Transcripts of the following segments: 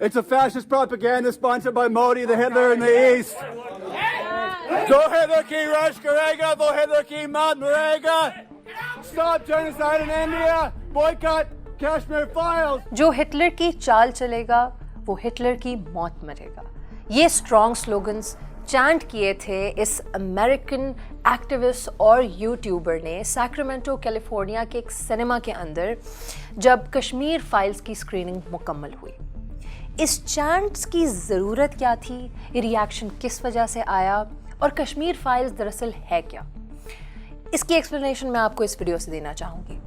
It's a fascist propaganda sponsored by Modi, the Hitler in the East. Jo Hitler ki rash karega, wo Hitler ki maut marega. Stop genocide in India. Boycott Kashmir Files. जो Hitler की चाल चलेगा वो Hitler की मौत मरेगा, ये strong slogans chant किए थे इस अमेरिकन एक्टिविस्ट और यूट्यूबर ने सैक्रामेंटो कैलिफोर्निया के एक सिनेमा के अंदर जब कश्मीर फाइल्स की स्क्रीनिंग मुकम्मल हुई। इस चैंट्स की ज़रूरत क्या थी, ये रिएक्शन किस वजह से आया और कश्मीर फाइल्स दरअसल है क्या, इसकी एक्सप्लेनेशन मैं आपको इस वीडियो से देना चाहूँगी।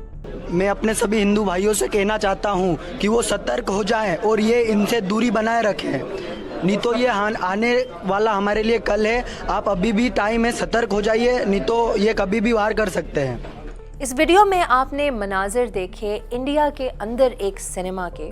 मैं अपने सभी हिंदू भाइयों से कहना चाहता हूँ कि वो सतर्क हो जाएं और ये इनसे दूरी बनाए रखें, नहीं तो ये आने वाला हमारे लिए कल है। आप अभी भी टाइम है, सतर्क हो जाइए, नहीं तो ये कभी भी वार कर सकते हैं। इस वीडियो में आपने मनाजिर देखे इंडिया के अंदर एक सिनेमा के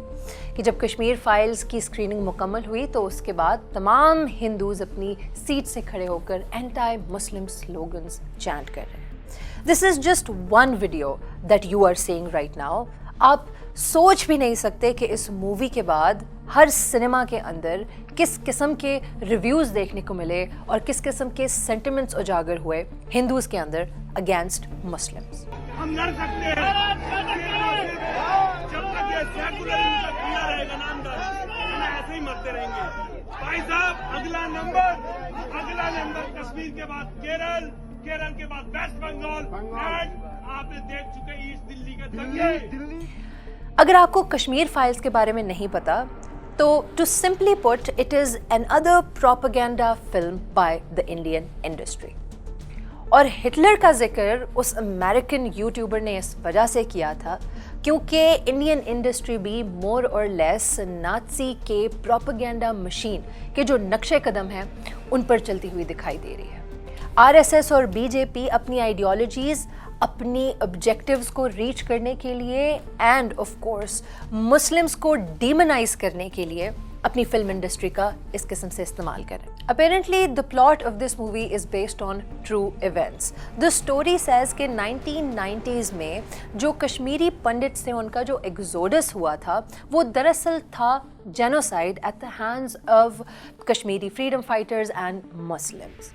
कि जब कश्मीर फाइल्स की स्क्रीनिंग मुकम्मल हुई तो उसके बाद तमाम हिंदूज़ अपनी सीट से खड़े होकर एंटी मुस्लिम स्लोगन्स चैंट कर रहे हैं। This is just one video that you are seeing right now. आप सोच भी नहीं सकते कि इस मूवी के बाद हर सिनेमा के अंदर किस किस्म के रिव्यूज़ देखने को मिले और किस किस्म के सेंटिमेंट्स उजागर हुए हिंदूज़ के अंदर अगेंस्ट मुस्लिम्स। हम लड़ सकते हैं जब तक ये सेकुलरिज्म का किया रहेगा नामदार, हम ऐसे ही मरते रहेंगे। भाई साहब, अगला नंबर कश्मीर के बाद केरल के बाद वेस्ट बंगाल, एंड आपने देख चुके ईस्ट दिल्ली के दंगे। अगर आपको कश्मीर फाइल्स के बारे में नहीं पता तो to simply put it is an other propaganda film by the Indian industry. और हिटलर का जिक्र उस अमेरिकन यूट्यूबर ने इस वजह से किया था क्योंकि इंडियन इंडस्ट्री भी मोर और लेस नाज़ी के प्रोपेगेंडा मशीन के जो नक्शे कदम हैं उन पर चलती हुई दिखाई दे रही है। आरएसएस और बीजेपी अपनी आइडियोलॉजीज़, अपनी ऑब्जेक्टिव्स को रीच करने के लिए एंड ऑफ कोर्स मुस्लिम्स को डीमोनाइज करने के लिए अपनी फिल्म इंडस्ट्री का इस किस्म से इस्तेमाल करें। Apparently the plot of this movie is based on true events. The story says कि 1990s में जो कश्मीरी पंडित से उनका जो एग्जोडस हुआ था वो दरअसल था genocide at the hands of Kashmiri freedom fighters and Muslims.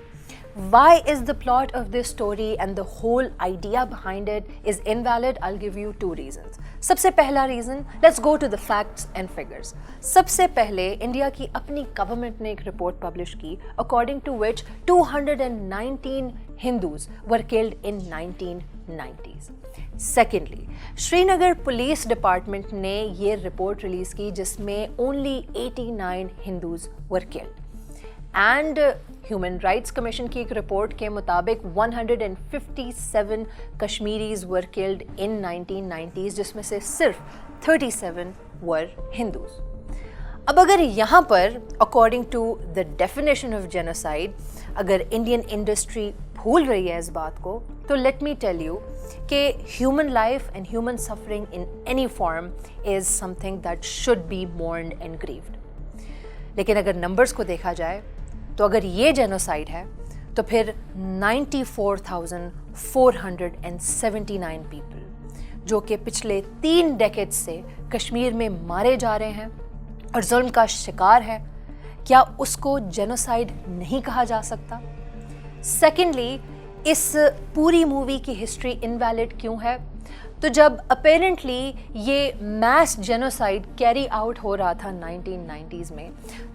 Why is the plot of this story and the whole idea behind it is invalid? I'll give you two reasons. सबसे पहला reason, let's go to the facts and figures. सबसे पहले India की अपनी government ने एक report publish की according to which 219 Hindus were killed in 1990s. Secondly, Srinagar police department ने ये रिपोर्ट रिलीज़ की जिसमें only 89 Hindus were killed. And human rights commission की एक रिपोर्ट के मुताबिक 157 Kashmiris were killed in 1990s जिसमें से सिर्फ 37 वर हिंदूज। अब अगर यहाँ पर according to the definition of genocide अगर इंडियन इंडस्ट्री भूल रही है इस बात को तो लेट मी टेल यू कि human life and human suffering in any form is something that should be mourned and grieved. लेकिन अगर नंबर्स को देखा जाए तो अगर ये जेनोसाइड है तो फिर 94,479 पीपल जो कि पिछले 3 डेकेड्स से कश्मीर में मारे जा रहे हैं और जुल्म का शिकार है, क्या उसको जेनोसाइड नहीं कहा जा सकता? सेकेंडली, इस पूरी मूवी की हिस्ट्री इनवैलिड क्यों है? तो जब अपेरेंटली ये मैस जेनोसाइड कैरी आउट हो रहा था 1990s में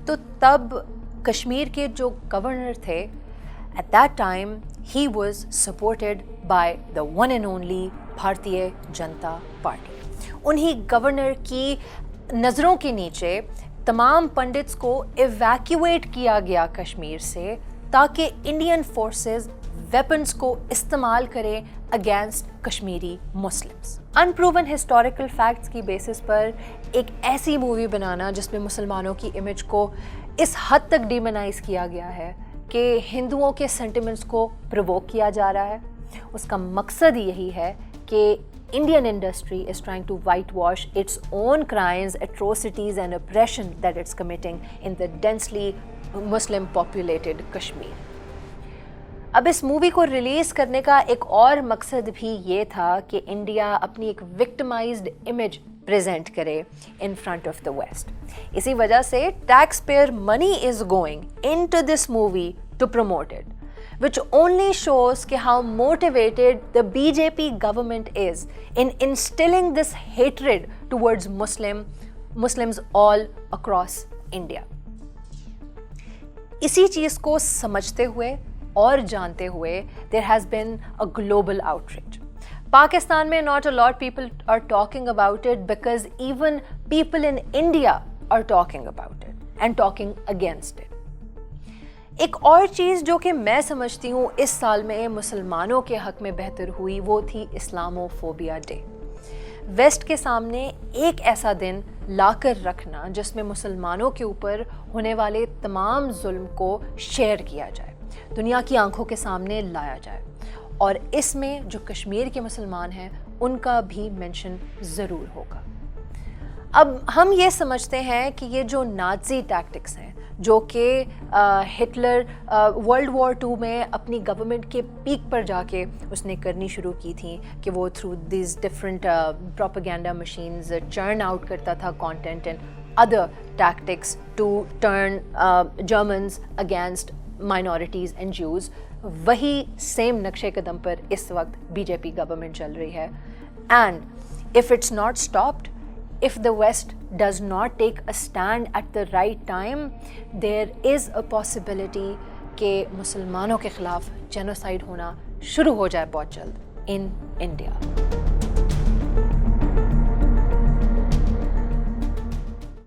तो तब कश्मीर के जो गवर्नर थे at that time he was supported by the one and only Bharatiya Janata party. उन्हीं गवर्नर की नज़रों के नीचे तमाम पंडित्स को इवैक्यूएट किया गया कश्मीर से ताकि इंडियन फोर्सेस वेपन्स को इस्तेमाल करें against Kashmiri Muslims. Unproven historical facts की बेसिस पर एक ऐसी मूवी बनाना जिसमें मुसलमानों की इमेज को इस हद तक डिमोनाइज किया गया है कि हिंदुओं के सेंटिमेंट्स को प्रोवोक किया जा रहा है, उसका मकसद यही है कि Indian industry is trying to whitewash its own crimes, atrocities and oppression that it's committing in the densely Muslim populated Kashmir. अब इस मूवी को रिलीज़ करने का एक और मकसद भी ये था कि इंडिया अपनी एक विक्टिमाइज्ड इमेज present करे in front of the West. इसी वजह से taxpayer money is going into this movie to promote it, which only shows कि how motivated the BJP government is in instilling this hatred towards Muslims all across India. इसी चीज़ को समझते हुए और जानते हुए there has been a global outrage. Pakistan में not a lot people are talking about it because even people in India are talking about it and talking against it. ایک اور چیز جو کہ میں سمجھتی ہوں اس سال میں مسلمانوں کے حق میں بہتر ہوئی وہ تھی اسلاموفوبیا ڈے. ویسٹ کے سامنے ایک ایسا دن لا کر رکھنا جس میں مسلمانوں کے اوپر ہونے والے تمام ظلم کو شیئر کیا جائے, دنیا کی آنکھوں کے سامنے لایا جائے, اور اس میں جو کشمیر کے مسلمان ہیں ان کا بھی مینشن ضرور ہوگا. اب ہم یہ سمجھتے ہیں کہ یہ جو نازی ٹیکٹکس ہیں جو کہ ہٹلر ورلڈ وار 2 میں اپنی گورنمنٹ کے پیک پر جا کے اس نے کرنی شروع کی تھیں کہ وہ through these different propaganda machines churn out کرتا تھا content and other tactics to turn Germans against minorities and Jews, وہی سیم نقشے قدم پر اس وقت بی جے پی گورنمنٹ چل رہی ہے. And if it's not stopped, if the West does not take a stand at the right time, there is a possibility کہ مسلمانوں کے خلاف جینوسائڈ ہونا شروع ہو جائے بہت جلد in India.